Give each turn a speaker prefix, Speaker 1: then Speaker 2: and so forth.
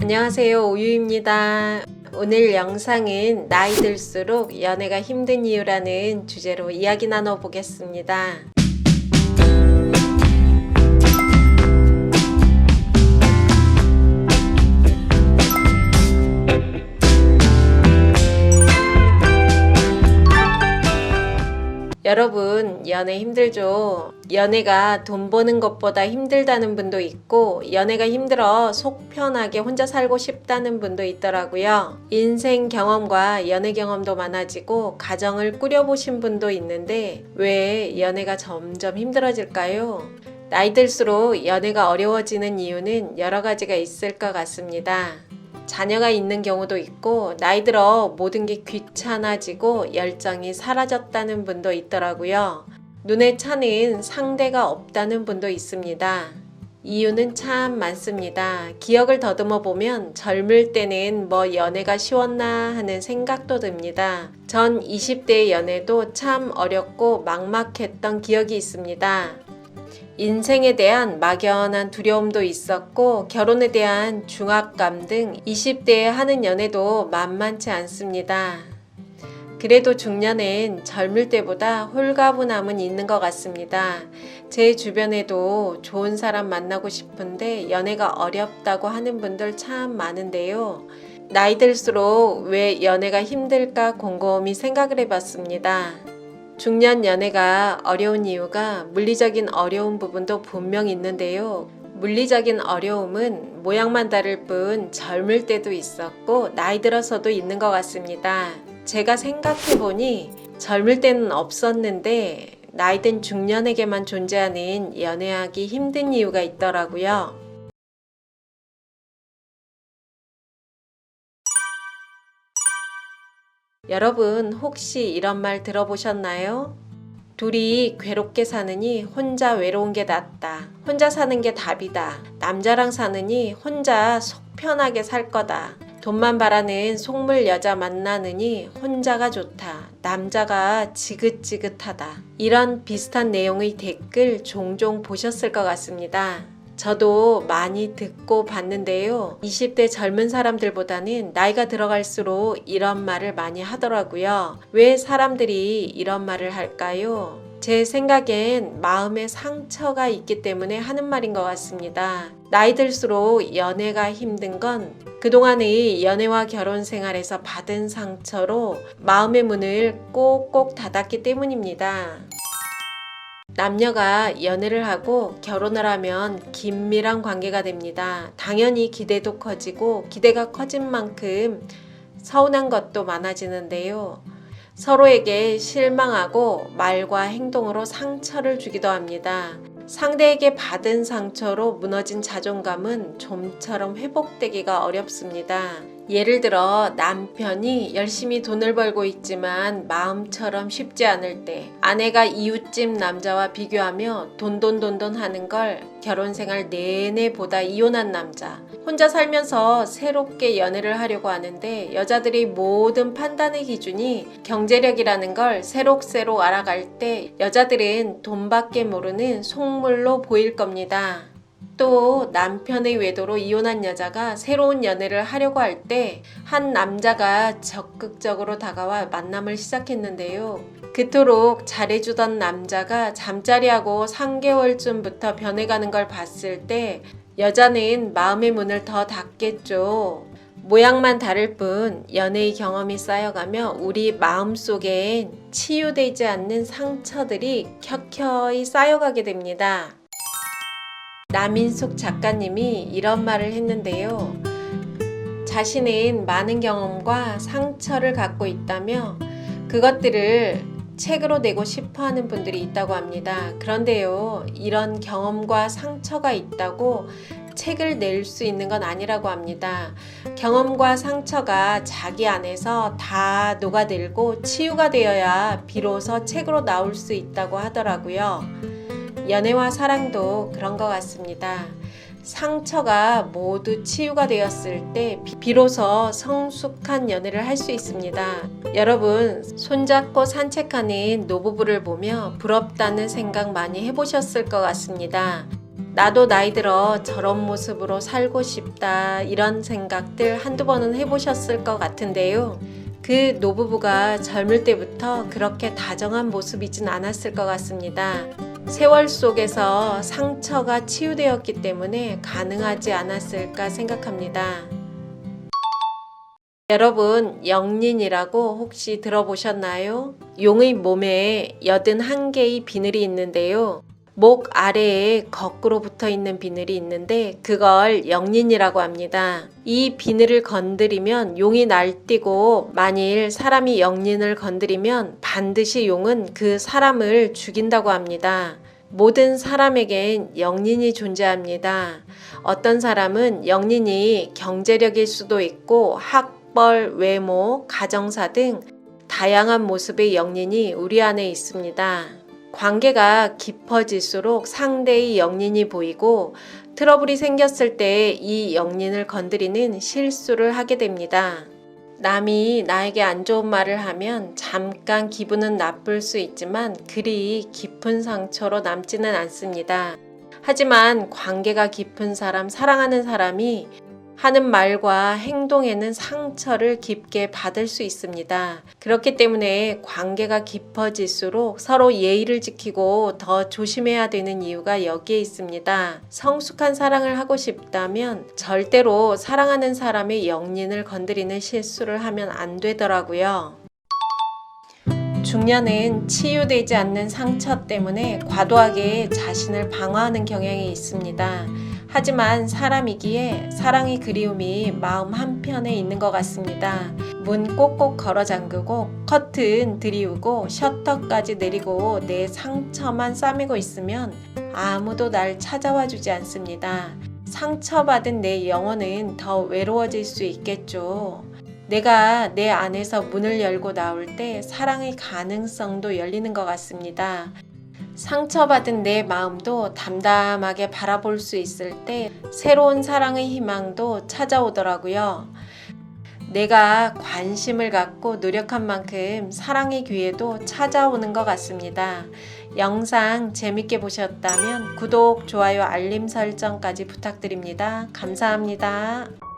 Speaker 1: 안녕하세요, 오유입니다. 오늘 영상은 나이 들수록 연애가 힘든 이유라는 주제로 이야기 나눠보겠습니다. 여러분, 연애 힘들죠? 연애가 돈 버는 것보다 힘들다는 분도 있고, 연애가 힘들어 속 편하게 혼자 살고 싶다는 분도 있더라고요. 인생 경험과 연애 경험도 많아지고 가정을 꾸려보신 분도 있는데 왜 연애가 점점 힘들어질까요? 나이 들수록 연애가 어려워지는 이유는 여러 가지가 있을 것 같습니다. 자녀가 있는 경우도 있고, 나이 들어 모든 게 귀찮아지고 열정이 사라졌다는 분도 있더라고요. 눈에 차는 상대가 없다는 분도 있습니다. 이유는 참 많습니다. 기억을 더듬어 보면 젊을 때는 뭐 연애가 쉬웠나 하는 생각도 듭니다. 전 20대 연애도 참 어렵고 막막했던 기억이 있습니다. 인생에 대한 막연한 두려움도 있었고, 결혼에 대한 중압감 등 20대에 하는 연애도 만만치 않습니다. 그래도 중년엔 젊을 때보다 홀가분함은 있는 것 같습니다. 제 주변에도 좋은 사람 만나고 싶은데 연애가 어렵다고 하는 분들 참 많은데요. 나이 들수록 왜 연애가 힘들까 곰곰이 생각을 해봤습니다. 중년 연애가 어려운 이유가 물리적인 어려운 부분도 분명 있는데요. 물리적인 어려움은 모양만 다를 뿐 젊을 때도 있었고 나이 들어서도 있는 것 같습니다. 제가 생각해보니 젊을 때는 없었는데 나이 든 중년에게만 존재하는 연애하기 힘든 이유가 있더라고요. 여러분, 혹시 이런 말 들어보셨나요? 둘이 괴롭게 사느니 혼자 외로운 게 낫다. 혼자 사는 게 답이다. 남자랑 사느니 혼자 속 편하게 살 거다. 돈만 바라는 속물 여자 만나느니 혼자가 좋다. 남자가 지긋지긋하다. 이런 비슷한 내용의 댓글 종종 보셨을 것 같습니다. 저도 많이 듣고 봤는데요. 20대 젊은 사람들보다는 나이가 들어갈수록 이런 말을 많이 하더라고요. 왜 사람들이 이런 말을 할까요? 제 생각엔 마음에 상처가 있기 때문에 하는 말인 것 같습니다. 나이 들수록 연애가 힘든 건 그동안의 연애와 결혼 생활에서 받은 상처로 마음의 문을 꼭꼭 닫았기 때문입니다. 남녀가 연애를 하고 결혼을 하면 긴밀한 관계가 됩니다. 당연히 기대도 커지고 기대가 커진 만큼 서운한 것도 많아지는데요. 서로에게 실망하고 말과 행동으로 상처를 주기도 합니다. 상대에게 받은 상처로 무너진 자존감은 좀처럼 회복되기가 어렵습니다. 예를 들어 남편이 열심히 돈을 벌고 있지만 마음처럼 쉽지 않을 때, 아내가 이웃집 남자와 비교하며 돈돈 하는 걸 결혼생활 내내 보다 이혼한 남자, 혼자 살면서 새롭게 연애를 하려고 하는데 여자들이 모든 판단의 기준이 경제력이라는 걸 새록새록 알아갈 때 여자들은 돈밖에 모르는 속물로 보일 겁니다. 또 남편의 외도로 이혼한 여자가 새로운 연애를 하려고 할 때 한 남자가 적극적으로 다가와 만남을 시작했는데요. 그토록 잘해주던 남자가 잠자리하고 3개월쯤부터 변해가는 걸 봤을 때 여자는 마음의 문을 더 닫겠죠. 모양만 다를 뿐 연애의 경험이 쌓여가며 우리 마음속엔 치유되지 않는 상처들이 켜켜이 쌓여가게 됩니다. 남인숙 작가님이 이런 말을 했는데요. 자신은 많은 경험과 상처를 갖고 있다며 그것들을 책으로 내고 싶어 하는 분들이 있다고 합니다. 그런데요, 이런 경험과 상처가 있다고 책을 낼 수 있는 건 아니라고 합니다. 경험과 상처가 자기 안에서 다 녹아들고 치유가 되어야 비로소 책으로 나올 수 있다고 하더라고요. 연애와 사랑도 그런 것 같습니다. 상처가 모두 치유가 되었을 때 비로소 성숙한 연애를 할 수 있습니다. 여러분, 손잡고 산책하는 노부부를 보며 부럽다는 생각 많이 해보셨을 것 같습니다. 나도 나이 들어 저런 모습으로 살고 싶다 이런 생각들 한두 번은 해보셨을 것 같은데요. 그 노부부가 젊을 때부터 그렇게 다정한 모습이진 않았을 것 같습니다. 세월 속에서 상처가 치유되었기 때문에 가능하지 않았을까 생각합니다. 여러분, 영린이라고 혹시 들어보셨나요? 용의 몸에 81개의 비늘이 있는데요. 목 아래에 거꾸로 붙어 있는 비늘이 있는데 그걸 영린이라고 합니다. 이 비늘을 건드리면 용이 날뛰고 만일 사람이 영린을 건드리면 반드시 용은 그 사람을 죽인다고 합니다. 모든 사람에겐 영린이 존재합니다. 어떤 사람은 영린이 경제력일 수도 있고 학벌, 외모, 가정사 등 다양한 모습의 영린이 우리 안에 있습니다. 관계가 깊어질수록 상대의 영린이 보이고 트러블이 생겼을 때 이 영린을 건드리는 실수를 하게 됩니다. 남이 나에게 안 좋은 말을 하면 잠깐 기분은 나쁠 수 있지만 그리 깊은 상처로 남지는 않습니다. 하지만 관계가 깊은 사람, 사랑하는 사람이 하는 말과 행동에는 상처를 깊게 받을 수 있습니다. 그렇기 때문에 관계가 깊어질수록 서로 예의를 지키고 더 조심해야 되는 이유가 여기에 있습니다. 성숙한 사랑을 하고 싶다면 절대로 사랑하는 사람의 영린을 건드리는 실수를 하면 안 되더라고요. 중년은 치유되지 않는 상처 때문에 과도하게 자신을 방어하는 경향이 있습니다. 하지만 사람이기에 사랑의 그리움이 마음 한편에 있는 것 같습니다. 문 꼭꼭 걸어 잠그고 커튼 들이우고 셔터까지 내리고 내 상처만 싸매고 있으면 아무도 날 찾아와 주지 않습니다. 상처받은 내 영혼은 더 외로워질 수 있겠죠. 내가 내 안에서 문을 열고 나올 때 사랑의 가능성도 열리는 것 같습니다. 상처받은 내 마음도 담담하게 바라볼 수 있을 때 새로운 사랑의 희망도 찾아오더라고요. 내가 관심을 갖고 노력한 만큼 사랑의 기회도 찾아오는 것 같습니다. 영상 재밌게 보셨다면 구독, 좋아요, 알림 설정까지 부탁드립니다. 감사합니다.